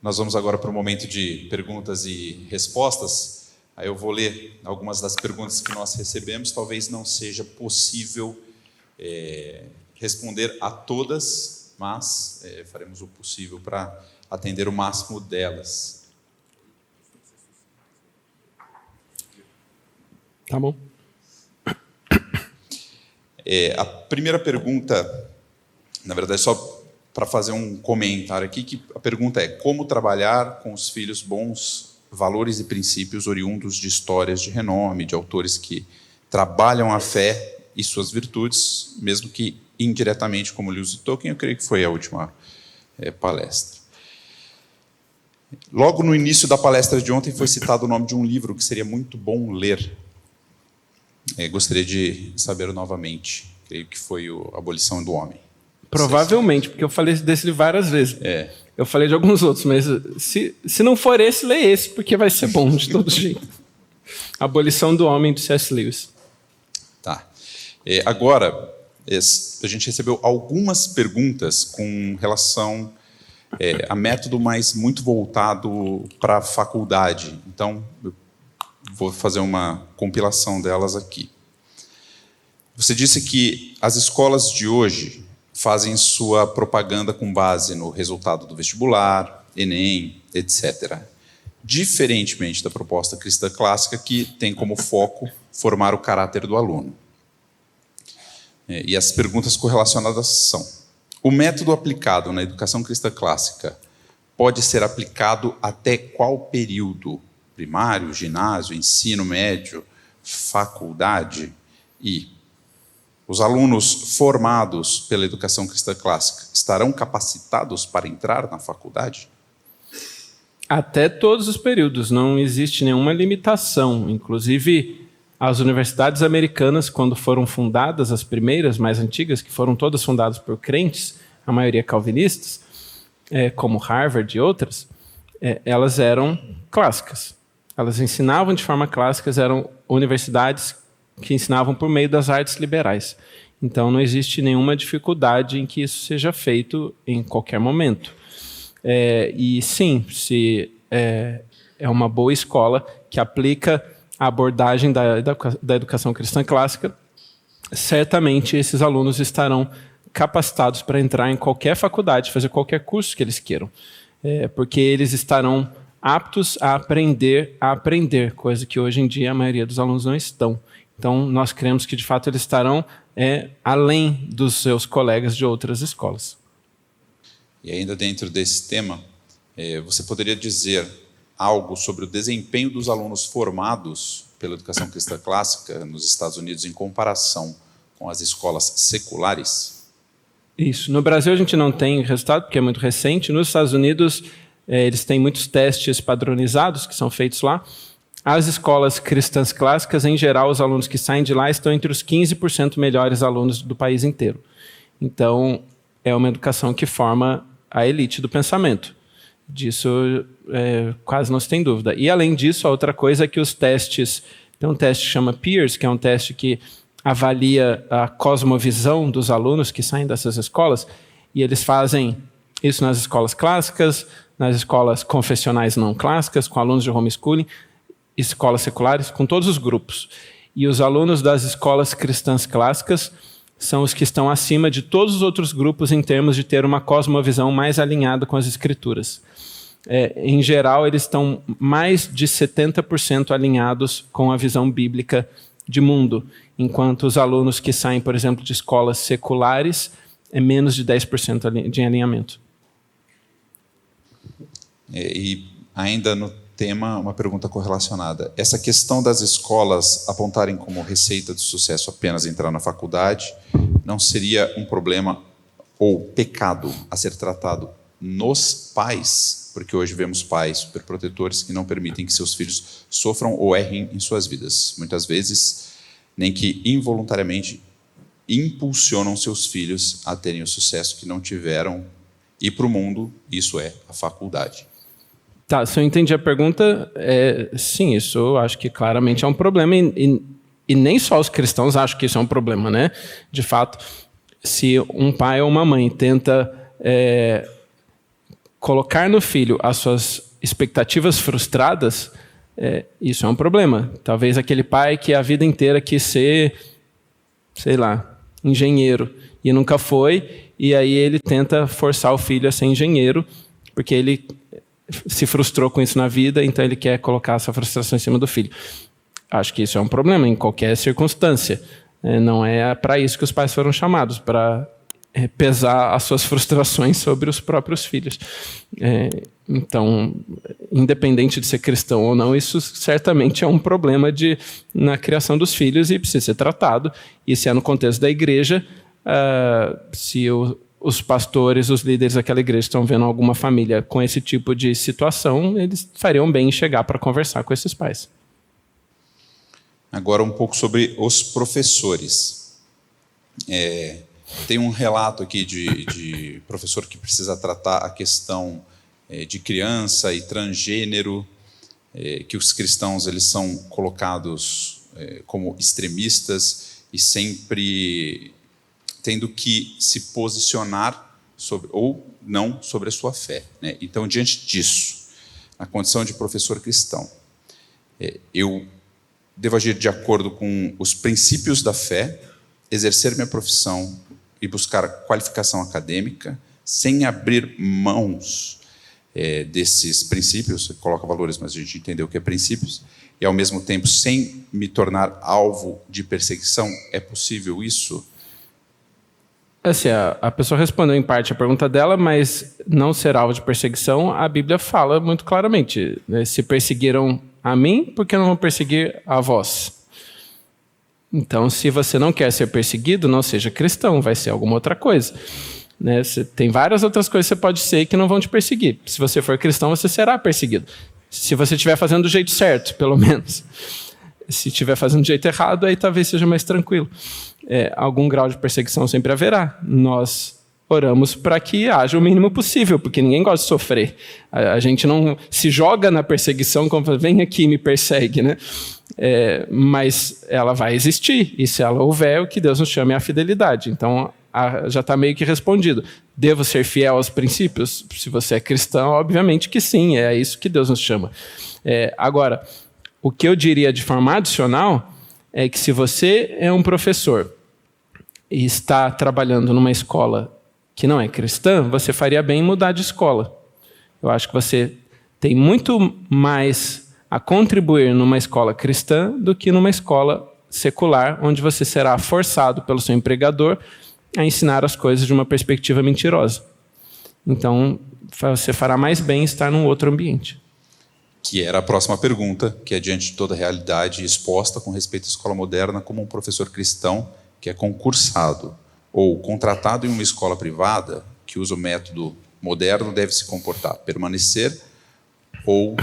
Nós vamos agora para o momento de perguntas e respostas. Aí eu vou ler algumas das perguntas que nós recebemos. Talvez não seja possível responder a todas, mas faremos o possível para atender o máximo delas. Tá bom. A primeira pergunta, na verdade, só para fazer um comentário aqui, que a pergunta é: como trabalhar com os filhos bons valores e princípios oriundos de histórias de renome, de autores que trabalham a fé e suas virtudes, mesmo que indiretamente, como Lewis e Tolkien? Eu creio que foi a última palestra. Logo no início da palestra de ontem foi citado o nome de um livro que seria muito bom ler. Gostaria de saber novamente. Creio que foi A Abolição do Homem. Provavelmente, porque eu falei desse livro várias vezes. Eu falei de alguns outros, mas se não for esse, lê esse, porque vai ser bom de todo jeito. A Abolição do Homem, do C.S. Lewis. Tá. Agora, a gente recebeu algumas perguntas com relação a método, mas muito voltado para a faculdade. Então, eu vou fazer uma compilação delas aqui. Você disse que as escolas de hoje fazem sua propaganda com base no resultado do vestibular, Enem, etc. Diferentemente da proposta cristã clássica, que tem como foco formar o caráter do aluno. E as perguntas correlacionadas são: o método aplicado na educação cristã clássica pode ser aplicado até qual período? Primário, ginásio, ensino médio, faculdade? E os alunos formados pela educação cristã clássica estarão capacitados para entrar na faculdade? Até todos os períodos, não existe nenhuma limitação. Inclusive, as universidades americanas, quando foram fundadas, as primeiras, mais antigas, que foram todas fundadas por crentes, a maioria calvinistas, como Harvard e outras, elas eram clássicas. Elas ensinavam de forma clássica, eram universidades que ensinavam por meio das artes liberais. Então, não existe nenhuma dificuldade em que isso seja feito em qualquer momento. E sim, se é uma boa escola que aplica a abordagem da educação cristã clássica, certamente esses alunos estarão capacitados para entrar em qualquer faculdade, fazer qualquer curso que eles queiram, porque eles estarão aptos a aprender, coisa que hoje em dia a maioria dos alunos não estão. Então, nós cremos que, de fato, eles estarão além dos seus colegas de outras escolas. E ainda dentro desse tema, você poderia dizer algo sobre o desempenho dos alunos formados pela educação cristã clássica nos Estados Unidos em comparação com as escolas seculares? Isso. No Brasil, a gente não tem resultado, porque é muito recente. Nos Estados Unidos, eles têm muitos testes padronizados que são feitos lá. As escolas cristãs clássicas, em geral, os alunos que saem de lá estão entre os 15% melhores alunos do país inteiro. Então, é uma educação que forma a elite do pensamento. Disso quase não se tem dúvida. E, além disso, a outra coisa é que os testes... Tem um teste que chama Peirce, que é um teste que avalia a cosmovisão dos alunos que saem dessas escolas, e eles fazem isso nas escolas clássicas, nas escolas confessionais não clássicas, com alunos de homeschooling, escolas seculares, com todos os grupos. E os alunos das escolas cristãs clássicas são os que estão acima de todos os outros grupos em termos de ter uma cosmovisão mais alinhada com as escrituras. Em geral, eles estão mais de 70% alinhados com a visão bíblica de mundo, enquanto os alunos que saem, por exemplo, de escolas seculares, é menos de 10% de alinhamento. E ainda no tema, uma pergunta correlacionada. Essa questão das escolas apontarem como receita de sucesso apenas entrar na faculdade, não seria um problema ou pecado a ser tratado nos pais? Porque hoje vemos pais superprotetores que não permitem que seus filhos sofram ou errem em suas vidas. Muitas vezes, nem que involuntariamente impulsionam seus filhos a terem o sucesso que não tiveram. E para o mundo, isso é a faculdade. Tá, se eu entendi a pergunta, sim, isso eu acho que claramente é um problema, e nem só os cristãos acham que isso é um problema, né? De fato, se um pai ou uma mãe tenta colocar no filho as suas expectativas frustradas, isso é um problema. Talvez aquele pai que a vida inteira quis ser, sei lá, engenheiro e nunca foi, e aí ele tenta forçar o filho a ser engenheiro, porque ele se frustrou com isso na vida, então ele quer colocar essa frustração em cima do filho. Acho que isso é um problema em qualquer circunstância. Não é para isso que os pais foram chamados, para pesar as suas frustrações sobre os próprios filhos. Então, independente de ser cristão ou não, isso certamente é um problema na criação dos filhos e precisa ser tratado. E se é no contexto da igreja, se os pastores, os líderes daquela igreja estão vendo alguma família com esse tipo de situação, eles fariam bem em chegar para conversar com esses pais. Agora um pouco sobre os professores. Tem um relato aqui de professor que precisa tratar a questão de criança e transgênero, que os cristãos eles são colocados como extremistas e sempre tendo que se posicionar sobre, ou não sobre a sua fé, né? Então, diante disso, na condição de professor cristão, eu devo agir de acordo com os princípios da fé, exercer minha profissão e buscar qualificação acadêmica, sem abrir mãos desses princípios. Você coloca valores, mas a gente entendeu o que é princípios, e ao mesmo tempo sem me tornar alvo de perseguição. É possível isso? Assim, a pessoa respondeu em parte a pergunta dela, mas não ser alvo de perseguição, a Bíblia fala muito claramente, né? Se perseguiram a mim, por que não vão perseguir a vós? Então, se você não quer ser perseguido, não seja cristão, vai ser alguma outra coisa. Né? Tem várias outras coisas que você pode ser que não vão te perseguir. Se você for cristão, você será perseguido. Se você estiver fazendo do jeito certo, pelo menos. Se estiver fazendo do jeito errado, aí talvez seja mais tranquilo. Algum grau de perseguição sempre haverá. Nós oramos para que haja o mínimo possível, porque ninguém gosta de sofrer. A gente não se joga na perseguição como vem aqui e me persegue, né? Mas ela vai existir, e se ela houver, o que Deus nos chama é a fidelidade. Então, já está meio que respondido. Devo ser fiel aos princípios? Se você é cristão, obviamente que sim, é isso que Deus nos chama. Agora, o que eu diria de forma adicional é que se você é um professor e está trabalhando numa escola que não é cristã, você faria bem em mudar de escola. Eu acho que você tem muito mais a contribuir numa escola cristã do que numa escola secular, onde você será forçado pelo seu empregador a ensinar as coisas de uma perspectiva mentirosa. Então, você fará mais bem em estar num outro ambiente. Que era a próxima pergunta, que é diante de toda a realidade exposta com respeito à escola moderna, como um professor cristão que é concursado ou contratado em uma escola privada que usa o método moderno deve se comportar, permanecer ou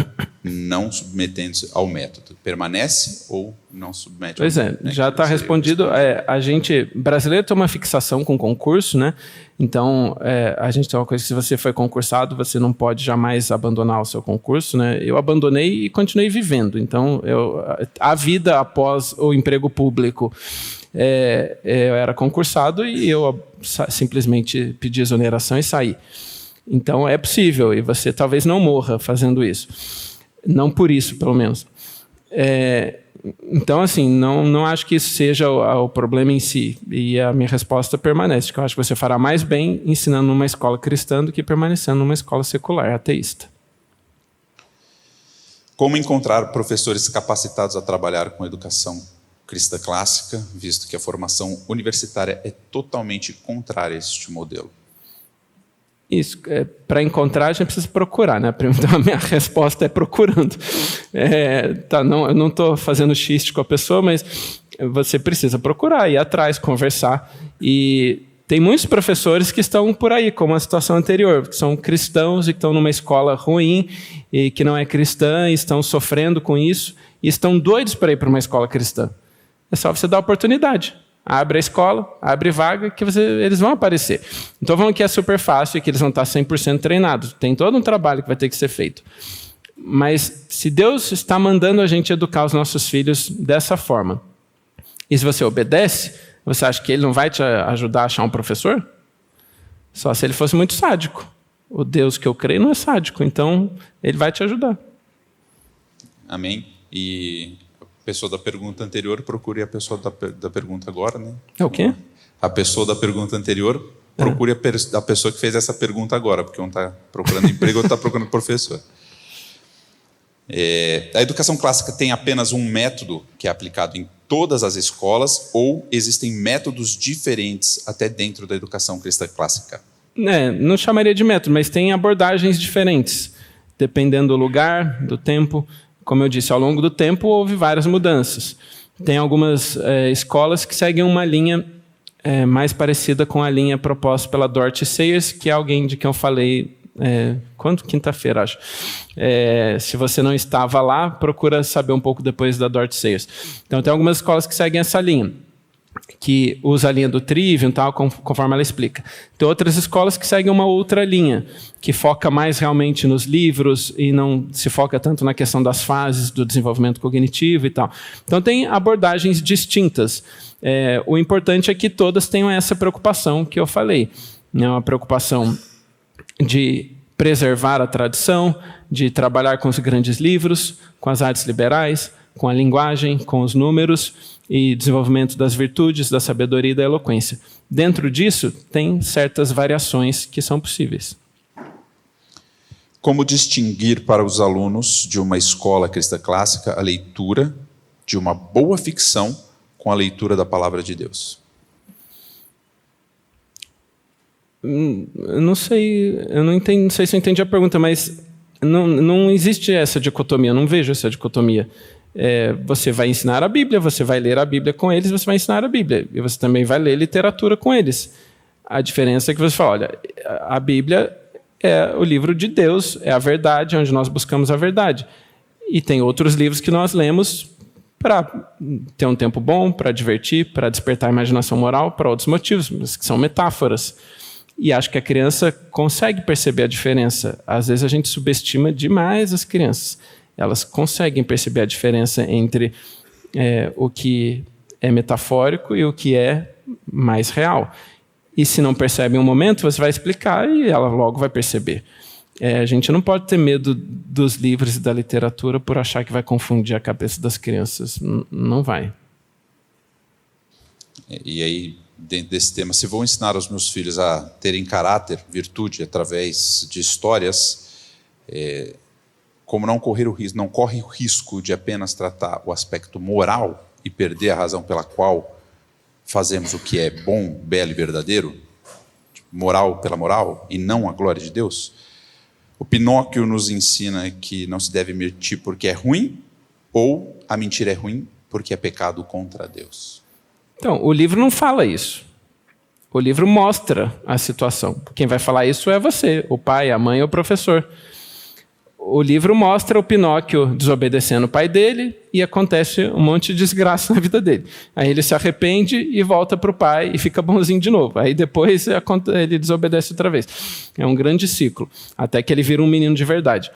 não submetendo-se ao método. Permanece ou não submete ao método? Pois já está respondido. A gente, brasileiro, tem uma fixação com concurso, né? Então, a gente tem uma coisa que se você foi concursado, você não pode jamais abandonar o seu concurso, né? Eu abandonei e continuei vivendo. Então, a vida após o emprego público, eu era concursado e eu simplesmente pedi exoneração e saí. Então, é possível, e você talvez não morra fazendo isso. Não por isso, pelo menos. Então, assim, não acho que isso seja o problema em si. E a minha resposta permanece, que eu acho que você fará mais bem ensinando numa escola cristã do que permanecendo numa escola secular, ateísta. Como encontrar professores capacitados a trabalhar com educação cristã clássica, visto que a formação universitária é totalmente contrária a este modelo? Isso, para encontrar a gente precisa procurar, né? Então a minha resposta é procurando. Eu não estou fazendo xiste com a pessoa, mas você precisa procurar, ir atrás, conversar. E tem muitos professores que estão por aí, como a situação anterior, que são cristãos e que estão numa escola ruim e que não é cristã, e estão sofrendo com isso, e estão doidos para ir para uma escola cristã. É só você dar oportunidade. Abre a escola, abre vaga, que eles vão aparecer. Então, vão que é super fácil e que eles vão estar 100% treinados. Tem todo um trabalho que vai ter que ser feito. Mas, se Deus está mandando a gente educar os nossos filhos dessa forma, e se você obedece, você acha que ele não vai te ajudar a achar um professor? Só se ele fosse muito sádico. o Deus que eu creio não é sádico, então ele vai te ajudar. Amém? E a pessoa da pergunta anterior, procure a pessoa da pergunta agora, né? É o quê? A pessoa da pergunta anterior, procure a pessoa que fez essa pergunta agora, porque um está procurando emprego, outro está procurando professor. A educação clássica tem apenas um método que é aplicado em todas as escolas ou existem métodos diferentes até dentro da educação cristã clássica? Não chamaria de método, mas tem abordagens diferentes, dependendo do lugar, do tempo. Como eu disse, ao longo do tempo houve várias mudanças. Tem algumas escolas que seguem uma linha mais parecida com a linha proposta pela Dorothy Sayers, que é alguém de quem eu falei quinta-feira, acho. Se você não estava lá, procura saber um pouco depois da Dorothy Sayers. Então, tem algumas escolas que seguem essa linha, que usa a linha do Trivium, tal, conforme ela explica. Tem outras escolas que seguem uma outra linha, que foca mais realmente nos livros e não se foca tanto na questão das fases do desenvolvimento cognitivo e tal. Então, tem abordagens distintas. O importante é que todas tenham essa preocupação que eu falei. É uma preocupação de preservar a tradição, de trabalhar com os grandes livros, com as artes liberais, com a linguagem, com os números e desenvolvimento das virtudes, da sabedoria e da eloquência. Dentro disso, tem certas variações que são possíveis. Como distinguir para os alunos de uma escola cristã clássica a leitura de uma boa ficção com a leitura da palavra de Deus? Eu não sei se eu entendi a pergunta, mas não existe essa dicotomia, eu não vejo essa dicotomia. Você vai ensinar a Bíblia, você vai ler a Bíblia com eles, você vai ensinar a Bíblia, e você também vai ler literatura com eles. A diferença é que você fala, olha, a Bíblia é o livro de Deus, é a verdade, onde nós buscamos a verdade. E tem outros livros que nós lemos para ter um tempo bom, para divertir, para despertar a imaginação moral, para outros motivos, mas que são metáforas. E acho que a criança consegue perceber a diferença. Às vezes a gente subestima demais as crianças. Elas conseguem perceber a diferença entre o que é metafórico e o que é mais real. E se não percebe em um momento, você vai explicar e ela logo vai perceber. A gente não pode ter medo dos livros e da literatura por achar que vai confundir a cabeça das crianças. Não vai. E aí, dentro desse tema, se vou ensinar os meus filhos a terem caráter, virtude, através de histórias, como não corre o risco de apenas tratar o aspecto moral e perder a razão pela qual fazemos o que é bom, belo e verdadeiro, moral pela moral, e não a glória de Deus, o Pinóquio nos ensina que não se deve mentir porque é ruim, ou a mentira é ruim porque é pecado contra Deus. Então, o livro não fala isso. O livro mostra a situação. Quem vai falar isso é você, o pai, a mãe ou o professor. O livro mostra o Pinóquio desobedecendo o pai dele e acontece um monte de desgraça na vida dele. Aí ele se arrepende e volta para o pai e fica bonzinho de novo. Aí depois ele desobedece outra vez. É um grande ciclo, até que ele vira um menino de verdade.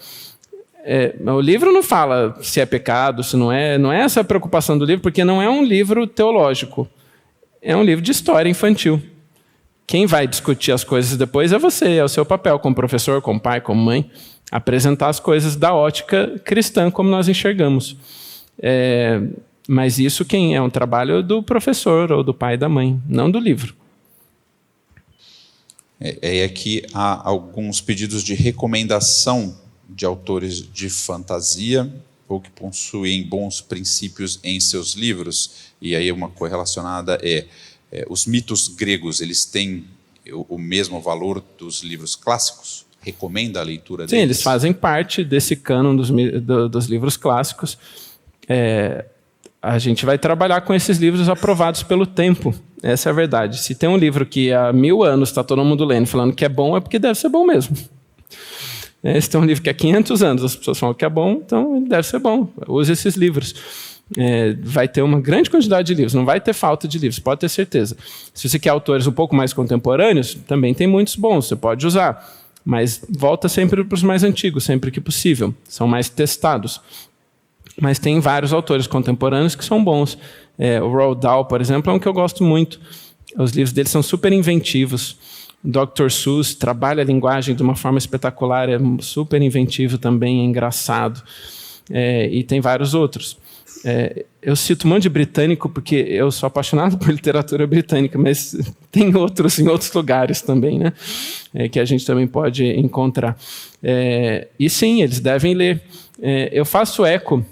O livro não fala se é pecado, se não é. Não é essa a preocupação do livro, porque não é um livro teológico. É um livro de história infantil. Quem vai discutir as coisas depois é você, é o seu papel como professor, como pai, como mãe, apresentar as coisas da ótica cristã como nós enxergamos. Mas isso quem é um trabalho do professor ou do pai e da mãe, não do livro. Aqui há alguns pedidos de recomendação de autores de fantasia ou que possuem bons princípios em seus livros. E aí uma correlacionada os mitos gregos, eles têm o mesmo valor dos livros clássicos? Recomenda a leitura deles? Sim, eles fazem parte desse cânon dos livros clássicos. A gente vai trabalhar com esses livros aprovados pelo tempo. Essa é a verdade. Se tem um livro que há 1000 anos está todo mundo lendo falando que é bom, é porque deve ser bom mesmo. Se tem um livro que há 500 anos as pessoas falam que é bom, então ele deve ser bom. Use esses livros. Vai ter uma grande quantidade de livros, não vai ter falta de livros, pode ter certeza. Se você quer autores um pouco mais contemporâneos, também tem muitos bons, você pode usar. Mas volta sempre para os mais antigos, sempre que possível. São mais testados. Mas tem vários autores contemporâneos que são bons. O Roald Dahl, por exemplo, é um que eu gosto muito. Os livros dele são super inventivos. Dr. Seuss trabalha a linguagem de uma forma espetacular, é super inventivo também, é engraçado. E tem vários outros. Eu cito um monte de britânico porque eu sou apaixonado por literatura britânica, mas tem outros em outros lugares também, né? Que a gente também pode encontrar. E sim, eles devem ler. Eu faço eco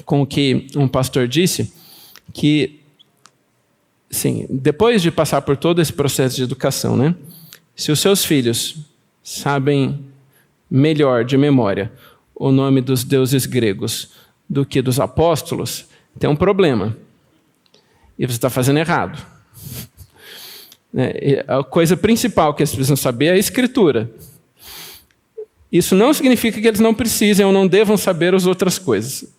com o que um pastor disse, que, sim, depois de passar por todo esse processo de educação, né? Se os seus filhos sabem melhor de memória o nome dos deuses gregos do que dos apóstolos, tem um problema. E você está fazendo errado. A coisa principal que eles precisam saber é a escritura. Isso não significa que eles não precisem ou não devam saber as outras coisas.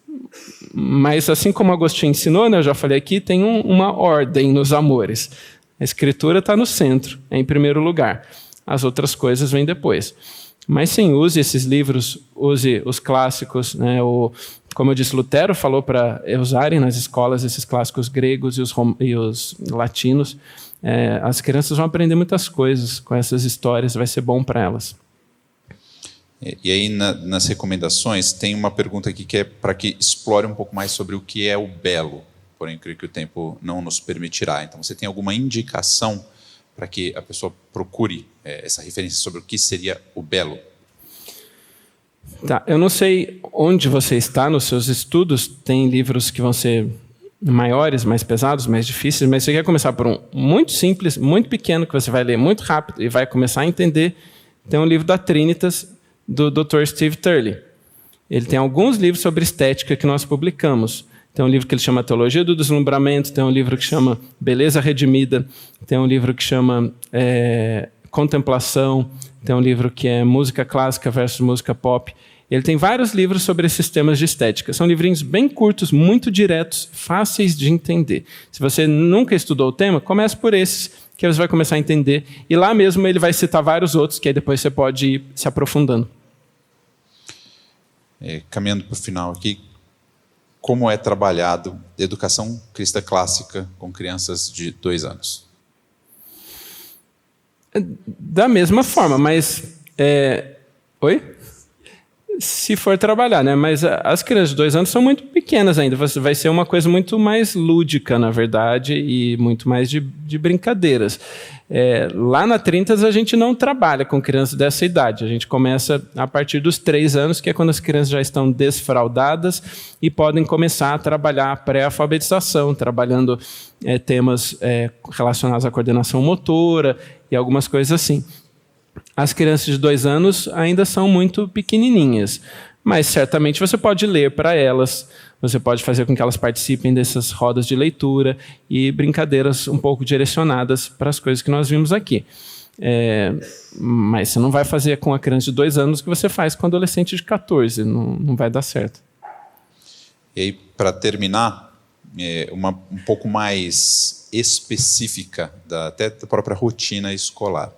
Mas, assim como Agostinho ensinou, né, eu já falei aqui, tem uma ordem nos amores. A escritura está no centro, é em primeiro lugar. As outras coisas vêm depois. Mas sim, use esses livros, use os clássicos. Né, como eu disse, Lutero falou para usarem nas escolas esses clássicos gregos e os latinos. As crianças vão aprender muitas coisas com essas histórias, vai ser bom para elas. E aí, nas recomendações, tem uma pergunta aqui que é para que explore um pouco mais sobre o que é o belo, porém, eu creio que o tempo não nos permitirá. Então, você tem alguma indicação para que a pessoa procure essa referência sobre o que seria o belo? Tá, eu não sei onde você está nos seus estudos, tem livros que vão ser maiores, mais pesados, mais difíceis, mas você quer começar por um muito simples, muito pequeno, que você vai ler muito rápido e vai começar a entender. Tem um livro da Trinitas, do Dr. Steve Turley. Ele tem alguns livros sobre estética que nós publicamos. Tem um livro que ele chama Teologia do Deslumbramento, tem um livro que chama Beleza Redimida, tem um livro que chama Contemplação, tem um livro que é Música Clássica versus Música Pop. Ele tem vários livros sobre esses temas de estética. São livrinhos bem curtos, muito diretos, fáceis de entender. Se você nunca estudou o tema, comece por esses, que você vai começar a entender. E lá mesmo ele vai citar vários outros, que aí depois você pode ir se aprofundando. Caminhando para o final aqui, como é trabalhado educação cristã clássica com crianças de 2 anos? Da mesma forma, mas... Oi? Se for trabalhar, né? Mas as crianças de 2 anos são muito pequenas ainda. Vai ser uma coisa muito mais lúdica, na verdade, e muito mais de brincadeiras. Lá na Trintas, a gente não trabalha com crianças dessa idade. A gente começa a partir dos 3 anos, que é quando as crianças já estão desfraldadas e podem começar a trabalhar a pré-alfabetização, trabalhando temas relacionados à coordenação motora e algumas coisas assim. As crianças de 2 anos ainda são muito pequenininhas, mas certamente você pode ler para elas, você pode fazer com que elas participem dessas rodas de leitura e brincadeiras um pouco direcionadas para as coisas que nós vimos aqui. Mas você não vai fazer com a criança de 2 anos o que você faz com o adolescente de 14, não vai dar certo. E aí, para terminar, um pouco mais específica até da própria rotina escolar.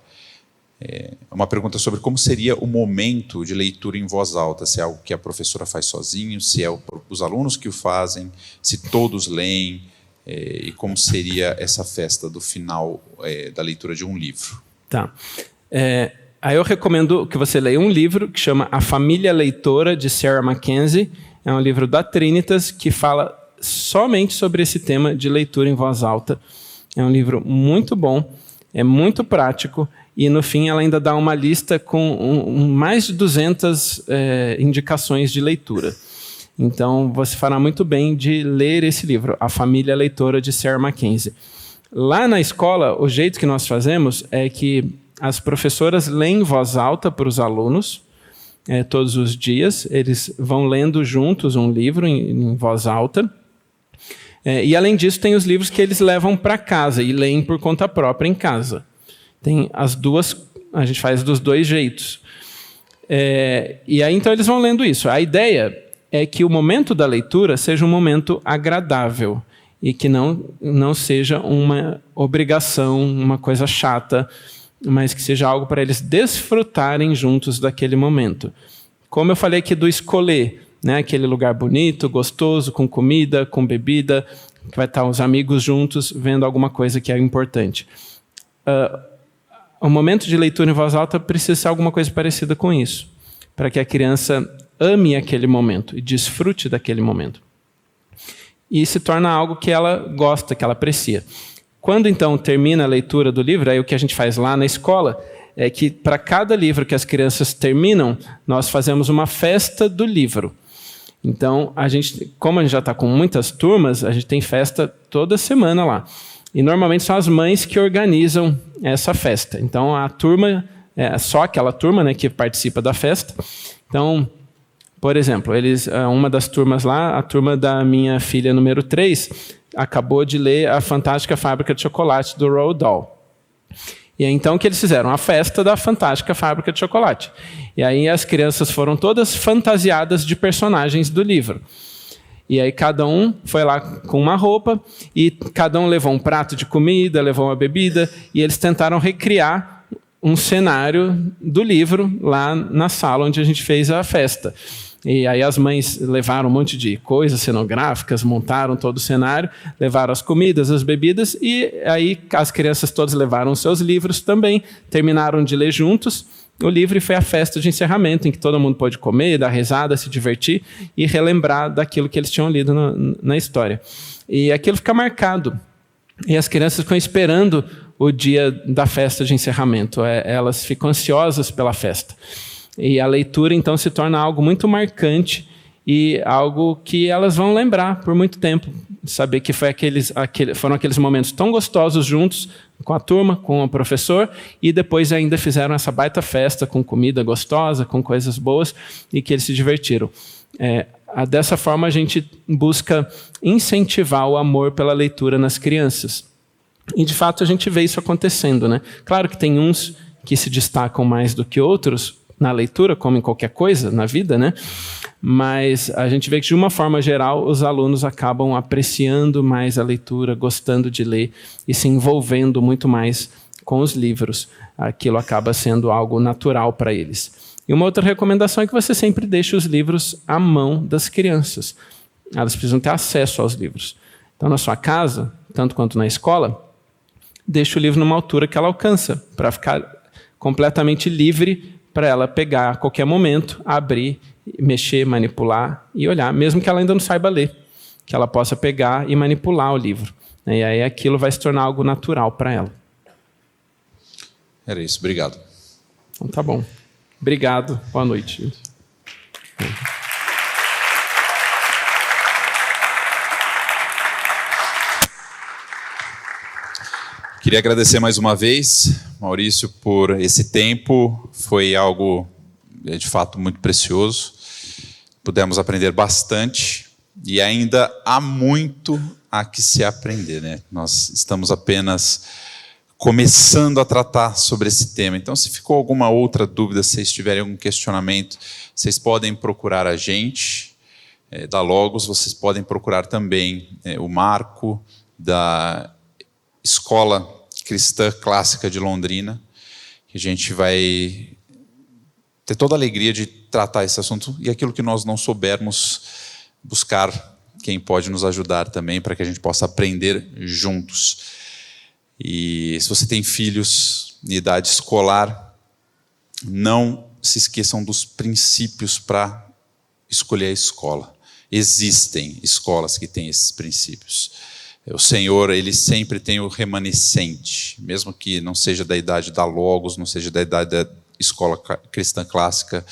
Uma pergunta sobre como seria o momento de leitura em voz alta, se é algo que a professora faz sozinho, se é os alunos que o fazem, se todos leem, e como seria essa festa do final da leitura de um livro. Tá. Aí eu recomendo que você leia um livro que chama A Família Leitora, de Sarah Mackenzie. É um livro da Trinitas que fala somente sobre esse tema de leitura em voz alta. É um livro muito bom, é muito prático, e no fim ela ainda dá uma lista com mais de 200 indicações de leitura. Então você fará muito bem de ler esse livro, A Família Leitora, de Sarah Mackenzie. Lá na escola, o jeito que nós fazemos é que as professoras leem em voz alta para os alunos, todos os dias. Eles vão lendo juntos um livro em voz alta. E além disso, tem os livros que eles levam para casa e leem por conta própria em casa. Tem as duas, a gente faz dos 2 jeitos. E aí, então, eles vão lendo isso. A ideia é que o momento da leitura seja um momento agradável e que não seja uma obrigação, uma coisa chata, mas que seja algo para eles desfrutarem juntos daquele momento. Como eu falei aqui do escolher, né? Aquele lugar bonito, gostoso, com comida, com bebida, que vai estar os amigos juntos, vendo alguma coisa que é importante. o momento de leitura em voz alta precisa ser alguma coisa parecida com isso, para que a criança ame aquele momento e desfrute daquele momento. E se torna algo que ela gosta, que ela aprecia. Quando, então, termina a leitura do livro, aí o que a gente faz lá na escola é que, para cada livro que as crianças terminam, nós fazemos uma festa do livro. Então, como a gente já está com muitas turmas, a gente tem festa toda semana lá. E, normalmente, são as mães que organizam essa festa. Então, a turma, só aquela turma, né, que participa da festa. Então, por exemplo, uma das turmas lá, a turma da minha filha número 3, acabou de ler A Fantástica Fábrica de Chocolate, do Roald Dahl. E aí, então, o que eles fizeram? A festa da Fantástica Fábrica de Chocolate. E aí as crianças foram todas fantasiadas de personagens do livro. E aí cada um foi lá com uma roupa, e cada um levou um prato de comida, levou uma bebida, e eles tentaram recriar um cenário do livro lá na sala onde a gente fez a festa. E aí as mães levaram um monte de coisas cenográficas, montaram todo o cenário, levaram as comidas, as bebidas, e aí as crianças todas levaram os seus livros também, terminaram de ler juntos o livro, e foi a festa de encerramento, em que todo mundo pôde comer, dar risada, se divertir e relembrar daquilo que eles tinham lido na história. E aquilo fica marcado. E as crianças ficam esperando o dia da festa de encerramento. Elas ficam ansiosas pela festa. E a leitura, então, se torna algo muito marcante e algo que elas vão lembrar por muito tempo. Saber que foram aqueles momentos tão gostosos juntos com a turma, com o professor, e depois ainda fizeram essa baita festa com comida gostosa, com coisas boas, e que eles se divertiram. Dessa forma, a gente busca incentivar o amor pela leitura nas crianças. E, de fato, a gente vê isso acontecendo, né? Claro que tem uns que se destacam mais do que outros na leitura, como em qualquer coisa na vida, né? Mas a gente vê que, de uma forma geral, os alunos acabam apreciando mais a leitura, gostando de ler e se envolvendo muito mais com os livros. Aquilo acaba sendo algo natural para eles. E uma outra recomendação é que você sempre deixe os livros à mão das crianças. Elas precisam ter acesso aos livros. Então, na sua casa, tanto quanto na escola, deixe o livro numa altura que ela alcança, para ficar completamente livre para ela pegar a qualquer momento, abrir, mexer, manipular e olhar, mesmo que ela ainda não saiba ler, que ela possa pegar e manipular o livro. E aí aquilo vai se tornar algo natural para ela. Era isso, obrigado. Então tá bom. Obrigado, boa noite. Queria agradecer mais uma vez, Maurício, por esse tempo. Foi algo, de fato, muito precioso. Pudemos aprender bastante e ainda há muito a que se aprender, né? Nós estamos apenas começando a tratar sobre esse tema. Então, se ficou alguma outra dúvida, se vocês tiverem algum questionamento, vocês podem procurar a gente da Logos, vocês podem procurar também o Marco, da Escola Cristã Clássica de Londrina, que a gente vai ter toda a alegria de tratar esse assunto, e aquilo que nós não soubermos, buscar quem pode nos ajudar também, para que a gente possa aprender juntos. E se você tem filhos em idade escolar, não se esqueçam dos princípios para escolher a escola. Existem escolas que têm esses princípios. O Senhor, Ele sempre tem o remanescente, mesmo que não seja da idade da Logos, não seja da idade da escola cristã clássica,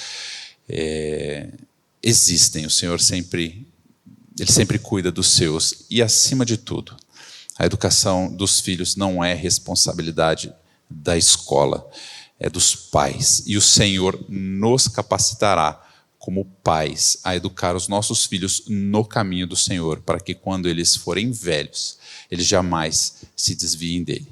existem. O Senhor Ele sempre cuida dos seus. E, acima de tudo, a educação dos filhos não é responsabilidade da escola, é dos pais. E o Senhor nos capacitará como pais, a educar os nossos filhos no caminho do Senhor, para que quando eles forem velhos, eles jamais se desviem dele.